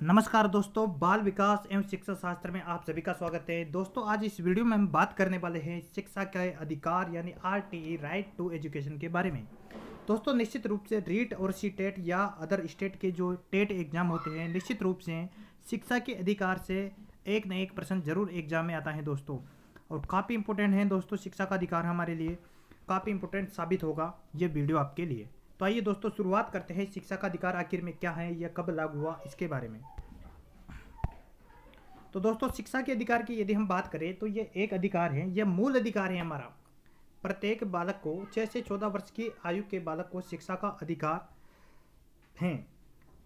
नमस्कार दोस्तों, बाल विकास एवं शिक्षा शास्त्र में आप सभी का स्वागत है। दोस्तों, आज इस वीडियो में हम बात करने वाले हैं शिक्षा के अधिकार यानी आरटीई राइट टू एजुकेशन के बारे में। दोस्तों, निश्चित रूप से रीट और सी टेट या अदर स्टेट के जो टेट एग्जाम होते हैं, निश्चित रूप से शिक्षा के अधिकार से एक न एक प्रश्न जरूर एग्जाम में आता है दोस्तों, और काफ़ी इंपॉर्टेंट है दोस्तों। शिक्षा का अधिकार हमारे लिए काफ़ी इंपॉर्टेंट साबित होगा ये वीडियो आपके लिए। तो आइए दोस्तों, शुरुआत करते हैं शिक्षा का अधिकार आखिर में क्या है, यह कब लागू हुआ, इसके बारे में। तो दोस्तों, शिक्षा के अधिकार की यदि हम बात करें तो ये एक अधिकार है, यह मूल अधिकार है हमारा। प्रत्येक बालक को 6 से 14 वर्ष की आयु के बालक को शिक्षा का अधिकार है।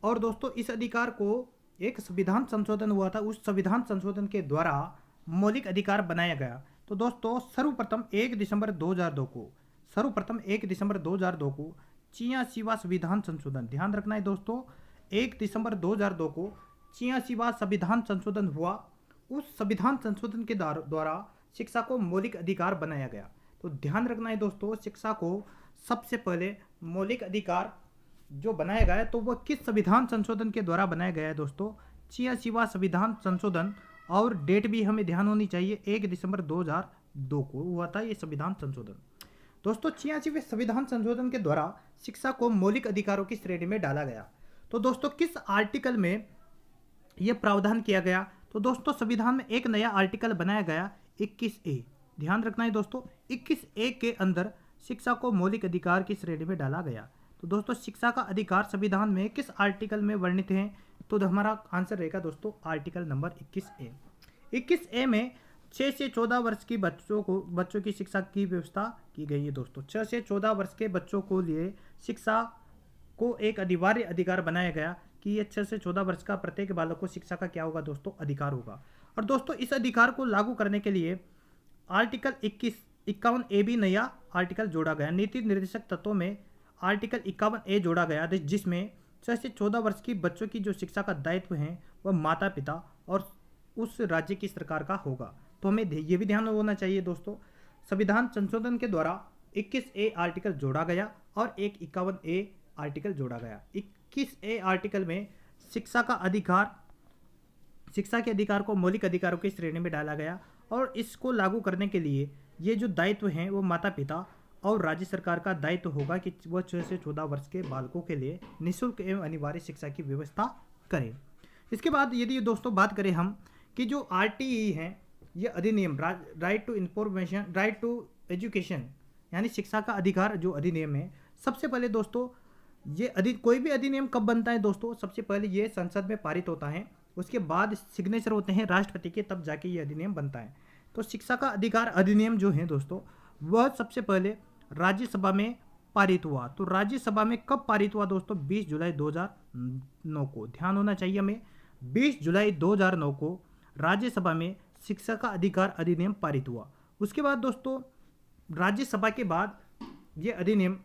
और दोस्तों, इस अधिकार को एक संविधान संशोधन हुआ था, उस संविधान संशोधन के द्वारा मौलिक अधिकार बनाया गया। तो दोस्तों, सर्वप्रथम 1 दिसंबर 2002 को 86वां संविधान संशोधन, ध्यान रखना है दोस्तों, 1 दिसंबर 2002 को 86वां संविधान संशोधन हुआ। उस संविधान संशोधन के द्वारा शिक्षा को मौलिक अधिकार बनाया गया। तो ध्यान रखना है दोस्तों, शिक्षा को सबसे पहले मौलिक अधिकार जो बनाया गया है तो वह किस संविधान संशोधन के द्वारा बनाया गया है दोस्तों? 86वां संविधान संशोधन, और डेट भी हमें ध्यान होनी चाहिए, 1 दिसंबर 2002 को हुआ था ये संविधान संशोधन। दोस्तों, 86वें संविधान संशोधन के द्वारा शिक्षा को मौलिक अधिकारों की श्रेणी में डाला गया। तो दोस्तों, किस आर्टिकल में यह प्रावधान किया गया? तो दोस्तों, संविधान में एक नया आर्टिकल बनाया गया, 21A। ध्यान रखना है दोस्तों, 21A के अंदर शिक्षा को मौलिक अधिकार की श्रेणी में डाला गया। तो दोस्तों, शिक्षा का अधिकार संविधान में किस आर्टिकल में वर्णित है? तो हमारा आंसर रहेगा दोस्तों आर्टिकल नंबर 21A। 21A में 6 से 14 वर्ष की बच्चों की शिक्षा की व्यवस्था की गई है दोस्तों। 6 से 14 वर्ष के बच्चों को लिए शिक्षा को एक अनिवार्य अधिकार बनाया गया कि ये 6 से 14 वर्ष का प्रत्येक बालक को शिक्षा का क्या होगा दोस्तों? अधिकार होगा। और दोस्तों, इस अधिकार को लागू करने के लिए आर्टिकल 51A भी नया आर्टिकल जोड़ा गया। नीति निर्देशक तत्वों में आर्टिकल 51A जोड़ा गया, जिसमें 6 से 14 वर्ष की बच्चों की जो शिक्षा का दायित्व है वह माता पिता और उस राज्य की सरकार का होगा। तो हमें ये भी ध्यान होना चाहिए दोस्तों, संविधान संशोधन के द्वारा 21A आर्टिकल जोड़ा गया और एक 51A आर्टिकल जोड़ा गया। 21A आर्टिकल में शिक्षा के अधिकार को मौलिक अधिकारों की श्रेणी में डाला गया, और इसको लागू करने के लिए ये जो दायित्व हैं वो माता पिता और राज्य सरकार का दायित्व होगा कि वह 6 से 14 वर्ष के बालकों के लिए निःशुल्क एवं अनिवार्य शिक्षा की व्यवस्था करें। इसके बाद यदि दोस्तों बात करें हम कि जो आरटीई है, ये अधिनियम right to information, right to education यानी शिक्षा का अधिकार जो अधिनियम है, सबसे पहले दोस्तों ये कोई भी अधिनियम कब बनता है दोस्तों? सबसे पहले ये संसद में पारित होता है, उसके बाद सिग्नेचर होते हैं राष्ट्रपति के, तब जाके ये अधिनियम बनता है। तो शिक्षा का अधिकार अधिनियम जो है दोस्तों, वह सबसे पहले राज्यसभा में पारित हुआ। तो राज्यसभा में कब पारित हुआ दोस्तों? 20 जुलाई 2009 को। ध्यान होना चाहिए हमें, 20 जुलाई 2009 को राज्यसभा में शिक्षा का अधिकार अधिनियम पारित हुआ। उसके बाद दोस्तों, राज्यसभा के बाद ये अधिनियम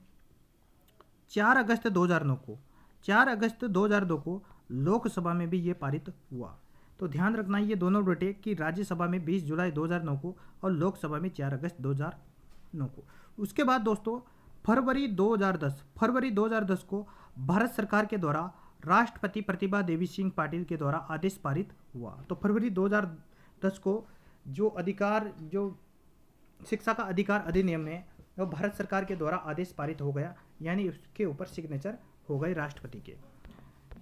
4 अगस्त 2002 को लोकसभा में भी ये पारित हुआ। तो ध्यान रखना ये दोनों डेटे कि राज्यसभा में 20 जुलाई 2009 को और लोकसभा में 4 अगस्त 2009 को। उसके बाद दोस्तों, फरवरी 2010 को भारत सरकार के द्वारा राष्ट्रपति प्रतिभा देवी सिंह पाटिल के द्वारा आदेश पारित हुआ। तो फरवरी 2010 को जो शिक्षा का अधिकार अधिनियम है वो भारत सरकार के द्वारा आदेश पारित हो गया, यानी उसके ऊपर सिग्नेचर हो गए राष्ट्रपति के।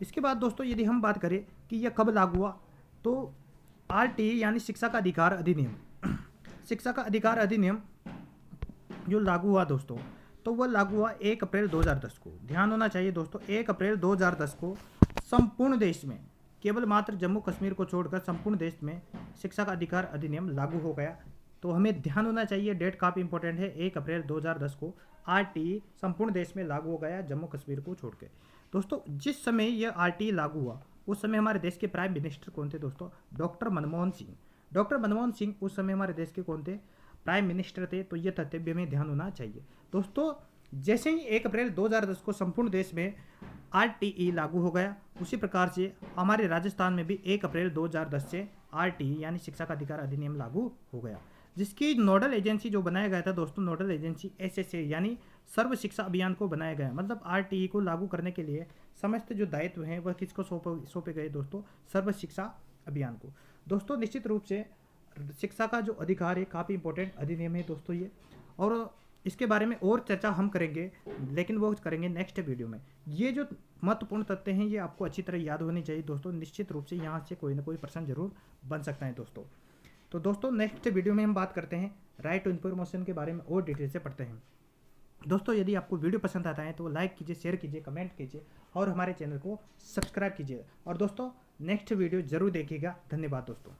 इसके बाद दोस्तों, यदि हम बात करें कि यह कब लागू हुआ, तो आरटीई यानी शिक्षा का अधिकार अधिनियम जो लागू हुआ दोस्तों, तो वह लागू हुआ 1 अप्रैल 2010 को। ध्यान होना चाहिए दोस्तों, 1 अप्रैल 2010 को संपूर्ण देश में, केवल मात्र जम्मू कश्मीर को छोड़कर संपूर्ण देश में शिक्षा का अधिकार अधिनियम लागू हो गया। तो हमें ध्यान होना चाहिए, डेट काफ़ी इंपॉर्टेंट है, 1 अप्रैल 2010 को आरटीई संपूर्ण देश में लागू हो गया, जम्मू कश्मीर को छोड़ के। दोस्तों, जिस समय यह आरटीई लागू हुआ उस समय हमारे देश के प्राइम मिनिस्टर कौन थे दोस्तों? डॉक्टर मनमोहन सिंह उस समय हमारे देश के कौन थे? प्राइम मिनिस्टर थे। तो यह तथ्य भी हमें ध्यान होना चाहिए दोस्तों। जैसे ही 1 अप्रैल 2010 को संपूर्ण देश में आरटीई लागू हो गया, उसी प्रकार से हमारे राजस्थान में भी 1 अप्रैल 2010 से आरटीई यानी शिक्षा का अधिकार अधिनियम लागू हो गया, जिसकी नोडल एजेंसी जो बनाया गया था दोस्तों, नोडल एजेंसी SSA यानी सर्व शिक्षा अभियान को बनाया गया। मतलब आरटीई को लागू करने के लिए समस्त जो दायित्व हैं वह किसको सौंपे गए दोस्तों, सर्व शिक्षा अभियान को। दोस्तों निश्चित रूप से शिक्षा का जो अधिकार है काफ़ी इंपॉर्टेंट अधिनियम है दोस्तों ये, और इसके बारे में और चर्चा हम करेंगे, लेकिन वो करेंगे नेक्स्ट वीडियो में। ये जो महत्वपूर्ण तथ्य हैं ये आपको अच्छी तरह याद होनी चाहिए दोस्तों। निश्चित रूप से यहाँ से कोई ना कोई प्रश्न जरूर बन सकता है दोस्तों। तो दोस्तों नेक्स्ट वीडियो में हम बात करते हैं राइट टू इन्फॉर्मेशन के बारे में और डिटेल से पढ़ते हैं। दोस्तों यदि आपको वीडियो पसंद आता है तो लाइक कीजिए, शेयर कीजिए, कमेंट कीजिए और हमारे चैनल को सब्सक्राइब कीजिए। और दोस्तों नेक्स्ट वीडियो जरूर देखिएगा। धन्यवाद दोस्तों।